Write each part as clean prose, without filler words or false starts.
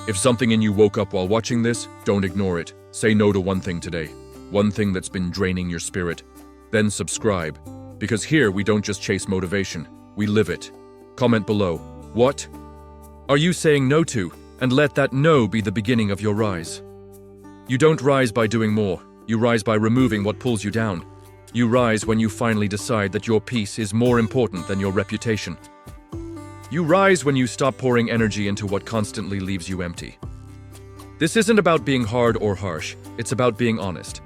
If something in you woke up while watching this, don't ignore it. Say no to one thing today. One thing that's been draining your spirit. Then subscribe. Because here we don't just chase motivation, we live it. Comment below. What are you saying no to? And let that no be the beginning of your rise. You don't rise by doing more. You rise by removing what pulls you down. You rise when you finally decide that your peace is more important than your reputation. You rise when you stop pouring energy into what constantly leaves you empty. This isn't about being hard or harsh, it's about being honest.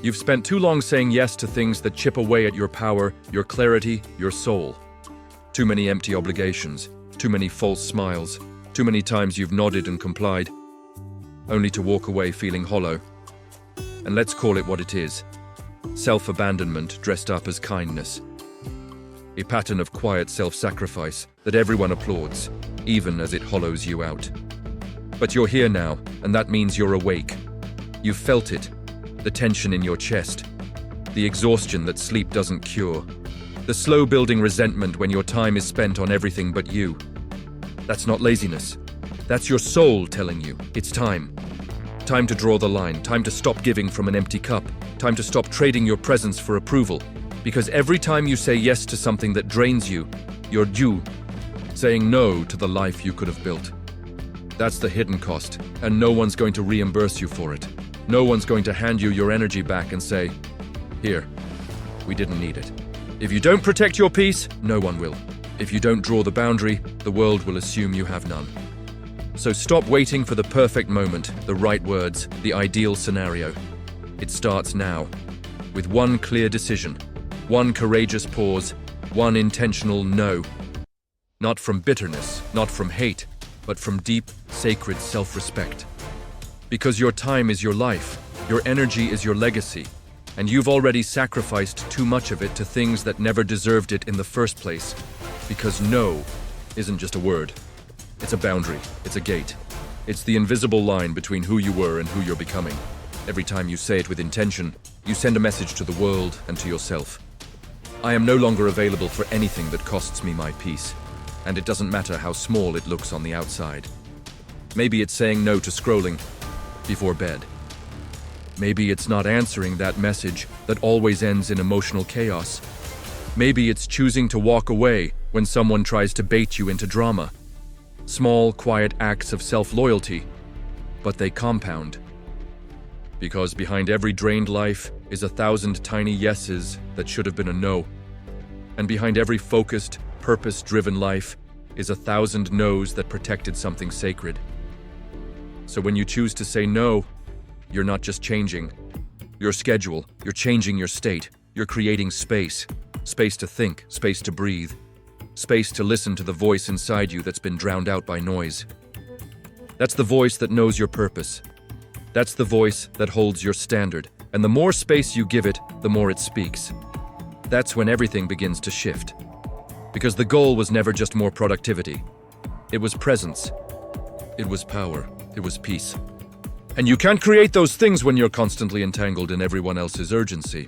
You've spent too long saying yes to things that chip away at your power, your clarity, your soul. Too many empty obligations, too many false smiles, too many times you've nodded and complied, only to walk away feeling hollow. And let's call it what it is. Self-abandonment dressed up as kindness. A pattern of quiet self-sacrifice that everyone applauds, even as it hollows you out. But you're here now, and that means you're awake. You've felt it, the tension in your chest, the exhaustion that sleep doesn't cure, the slow-building resentment when your time is spent on everything but you. That's not laziness. That's your soul telling you, it's time. Time to draw the line, time to stop giving from an empty cup, time to stop trading your presence for approval. Because every time you say yes to something that drains you, you're saying no to the life you could have built. That's the hidden cost, and no one's going to reimburse you for it. No one's going to hand you your energy back and say, "Here, we didn't need it." If you don't protect your peace, no one will. If you don't draw the boundary, the world will assume you have none. So stop waiting for the perfect moment, the right words, the ideal scenario. It starts now, with one clear decision. One courageous pause, one intentional no. Not from bitterness, not from hate, but from deep, sacred self-respect. Because your time is your life, your energy is your legacy, and you've already sacrificed too much of it to things that never deserved it in the first place. Because no isn't just a word. It's a boundary, it's a gate. It's the invisible line between who you were and who you're becoming. Every time you say it with intention, you send a message to the world and to yourself. I am no longer available for anything that costs me my peace, and it doesn't matter how small it looks on the outside. Maybe it's saying no to scrolling before bed. Maybe it's not answering that message that always ends in emotional chaos. Maybe it's choosing to walk away when someone tries to bait you into drama. Small, quiet acts of self-loyalty, but they compound. Because behind every drained life is 1,000 tiny yeses that should have been a no. And behind every focused, purpose-driven life is 1,000 no's that protected something sacred. So when you choose to say no, you're not just changing your schedule, you're changing your state. You're creating space. Space to think, space to breathe. Space to listen to the voice inside you that's been drowned out by noise. That's the voice that knows your purpose. That's the voice that holds your standard. And the more space you give it, the more it speaks. That's when everything begins to shift. Because the goal was never just more productivity. It was presence. It was power. It was peace. And you can't create those things when you're constantly entangled in everyone else's urgency.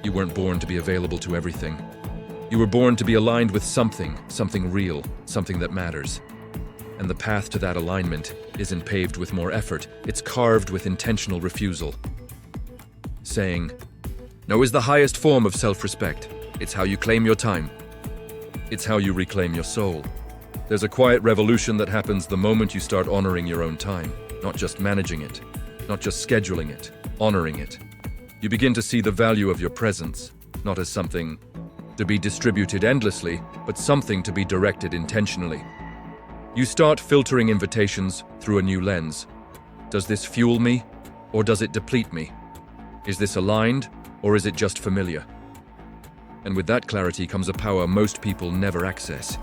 You weren't born to be available to everything. You were born to be aligned with something real, something that matters. And the path to that alignment isn't paved with more effort, it's carved with intentional refusal. Saying no is the highest form of self-respect. It's how you claim your time. It's how you reclaim your soul. There's a quiet revolution that happens the moment you start honoring your own time, not just managing it, not just scheduling it, honoring it. You begin to see the value of your presence, not as something to be distributed endlessly, but something to be directed intentionally. You start filtering invitations through a new lens. Does this fuel me, or does it deplete me? Is this aligned, or is it just familiar? And with that clarity comes a power most people never access.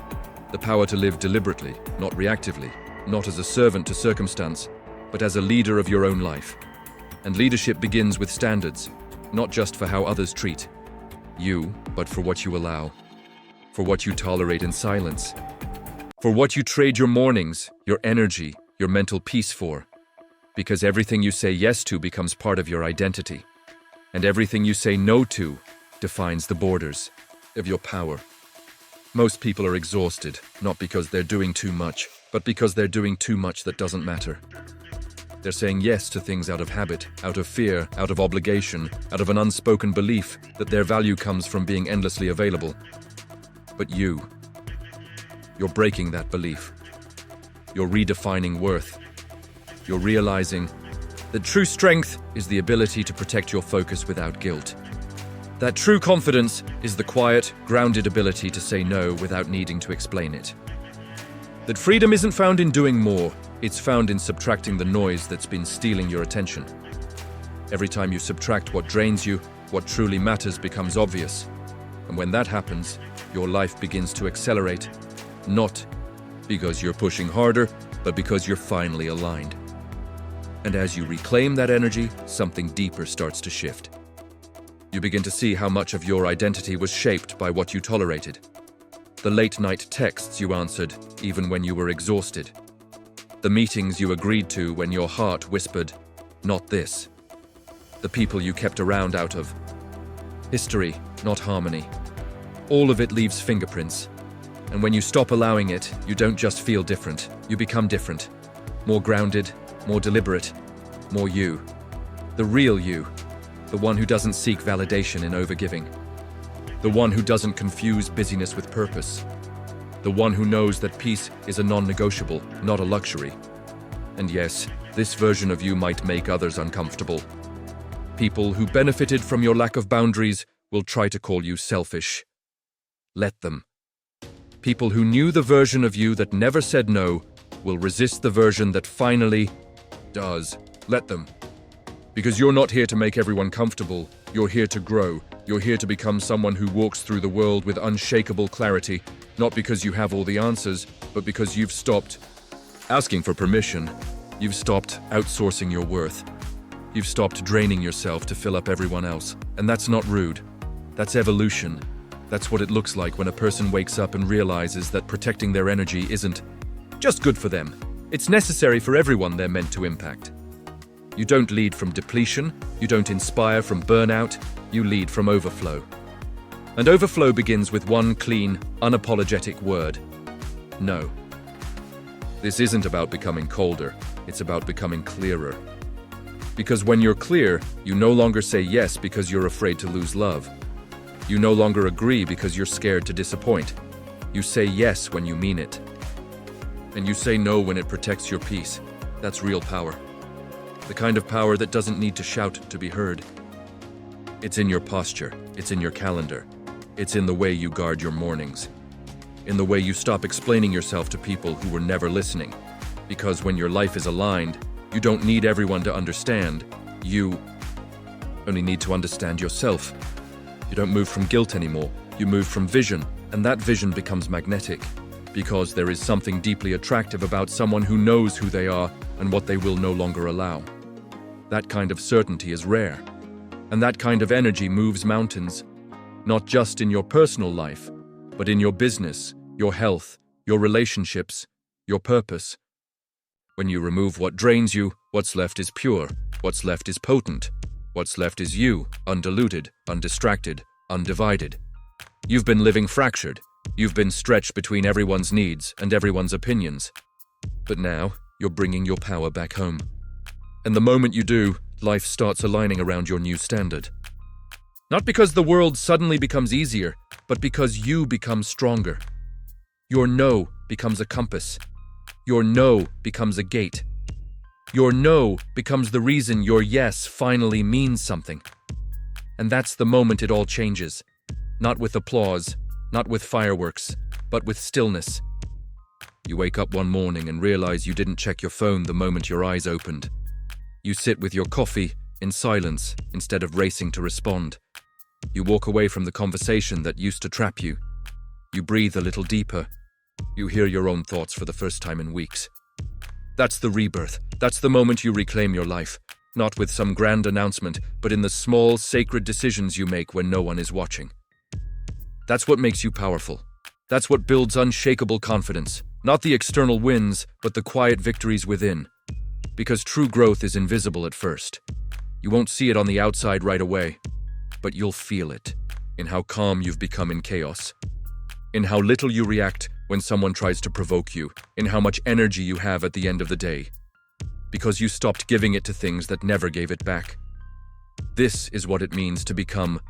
The power to live deliberately, not reactively, not as a servant to circumstance, but as a leader of your own life. And leadership begins with standards, not just for how others treat you, but for what you allow, for what you tolerate in silence, for what you trade your mornings, your energy, your mental peace for. Because everything you say yes to becomes part of your identity, and everything you say no to defines the borders of your power. Most people are exhausted, not because they're doing too much, but because they're doing too much that doesn't matter. They're saying yes to things out of habit, out of fear, out of obligation, out of an unspoken belief that their value comes from being endlessly available. But you're breaking that belief. You're redefining worth. You're realizing that true strength is the ability to protect your focus without guilt. That true confidence is the quiet, grounded ability to say no without needing to explain it. That freedom isn't found in doing more, it's found in subtracting the noise that's been stealing your attention. Every time you subtract what drains you, what truly matters becomes obvious. And when that happens, your life begins to accelerate, not because you're pushing harder, but because you're finally aligned. And as you reclaim that energy, something deeper starts to shift. You begin to see how much of your identity was shaped by what you tolerated. The late-night texts you answered, even when you were exhausted. The meetings you agreed to when your heart whispered, "Not this." The people you kept around out of history, not harmony. All of it leaves fingerprints. And when you stop allowing it, you don't just feel different, you become different. More grounded, more deliberate, more you. The real you. The one who doesn't seek validation in overgiving. The one who doesn't confuse busyness with purpose. The one who knows that peace is a non-negotiable, not a luxury. And yes, this version of you might make others uncomfortable. People who benefited from your lack of boundaries will try to call you selfish. Let them. People who knew the version of you that never said no will resist the version that finally does. Let them. Because you're not here to make everyone comfortable. You're here to grow. You're here to become someone who walks through the world with unshakable clarity, not because you have all the answers, but because you've stopped asking for permission. You've stopped outsourcing your worth. You've stopped draining yourself to fill up everyone else. And that's not rude. That's evolution. That's what it looks like when a person wakes up and realizes that protecting their energy isn't just good for them. It's necessary for everyone they're meant to impact. You don't lead from depletion. You don't inspire from burnout. You lead from overflow. And overflow begins with one clean, unapologetic word: no. This isn't about becoming colder. It's about becoming clearer. Because when you're clear, you no longer say yes because you're afraid to lose love. You no longer agree because you're scared to disappoint. You say yes when you mean it. And you say no when it protects your peace. That's real power. The kind of power that doesn't need to shout to be heard. It's in your posture. It's in your calendar. It's in the way you guard your mornings. In the way you stop explaining yourself to people who were never listening. Because when your life is aligned, you don't need everyone to understand. You only need to understand yourself. You don't move from guilt anymore. You move from vision, and that vision becomes magnetic. Because there is something deeply attractive about someone who knows who they are and what they will no longer allow. That kind of certainty is rare. And that kind of energy moves mountains, not just in your personal life, but in your business, your health, your relationships, your purpose. When you remove what drains you, what's left is pure, what's left is potent, what's left is you, undiluted, undistracted, undivided. You've been living fractured. You've been stretched between everyone's needs and everyone's opinions. But now, you're bringing your power back home. And the moment you do, life starts aligning around your new standard. Not because the world suddenly becomes easier, but because you become stronger. Your no becomes a compass. Your no becomes a gate. Your no becomes the reason your yes finally means something. And that's the moment it all changes. Not with applause, not with fireworks, but with stillness. You wake up one morning and realize you didn't check your phone the moment your eyes opened. You sit with your coffee in silence instead of racing to respond. You walk away from the conversation that used to trap you. You breathe a little deeper. You hear your own thoughts for the first time in weeks. That's the rebirth. That's the moment you reclaim your life. Not with some grand announcement, but in the small, sacred decisions you make when no one is watching. That's what makes you powerful. That's what builds unshakable confidence. Not the external wins, but the quiet victories within. Because true growth is invisible at first. You won't see it on the outside right away, but you'll feel it in how calm you've become in chaos, in how little you react when someone tries to provoke you, in how much energy you have at the end of the day, because you stopped giving it to things that never gave it back. This is what it means to become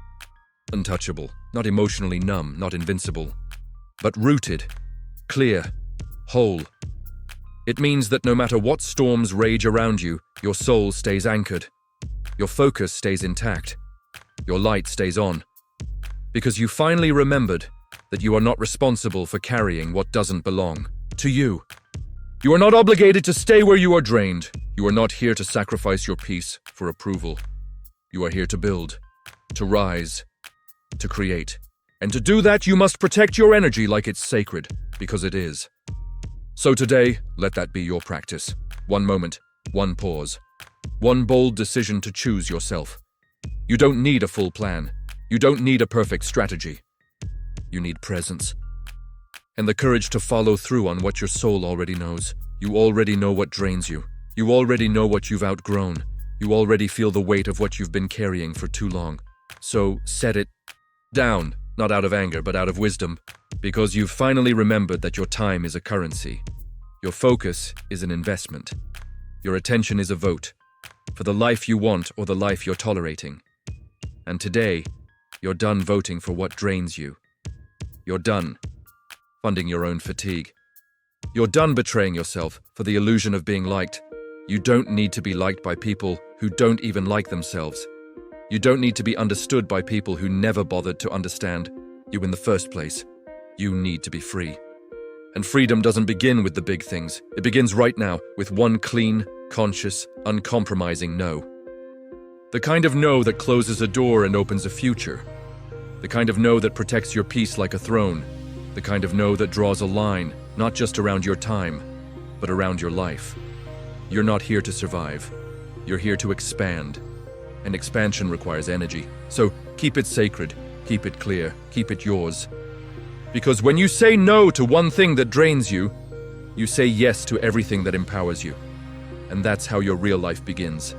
untouchable, not emotionally numb, not invincible, but rooted, clear, whole. It means that no matter what storms rage around you, your soul stays anchored, your focus stays intact, your light stays on, because you finally remembered that you are not responsible for carrying what doesn't belong to you. You are not obligated to stay where you are drained. You are not here to sacrifice your peace for approval. You are here to build, to rise, to create. And to do that, you must protect your energy like it's sacred, because it is. So today, let that be your practice. One moment, one pause, one bold decision to choose yourself. You don't need a full plan. You don't need a perfect strategy. You need presence. And the courage to follow through on what your soul already knows. You already know what drains you. You already know what you've outgrown. You already feel the weight of what you've been carrying for too long. So set it down, not out of anger, but out of wisdom, because you've finally remembered that your time is a currency. Your focus is an investment. Your attention is a vote for the life you want or the life you're tolerating. And today, you're done voting for what drains you. You're done funding your own fatigue. You're done betraying yourself for the illusion of being liked. You don't need to be liked by people who don't even like themselves. You don't need to be understood by people who never bothered to understand you in the first place. You need to be free. And freedom doesn't begin with the big things. It begins right now with one clean, conscious, uncompromising no. The kind of no that closes a door and opens a future. The kind of no that protects your peace like a throne. The kind of no that draws a line, not just around your time, but around your life. You're not here to survive. You're here to expand. And expansion requires energy. So keep it sacred, keep it clear, keep it yours. Because when you say no to one thing that drains you, you say yes to everything that empowers you. And that's how your real life begins.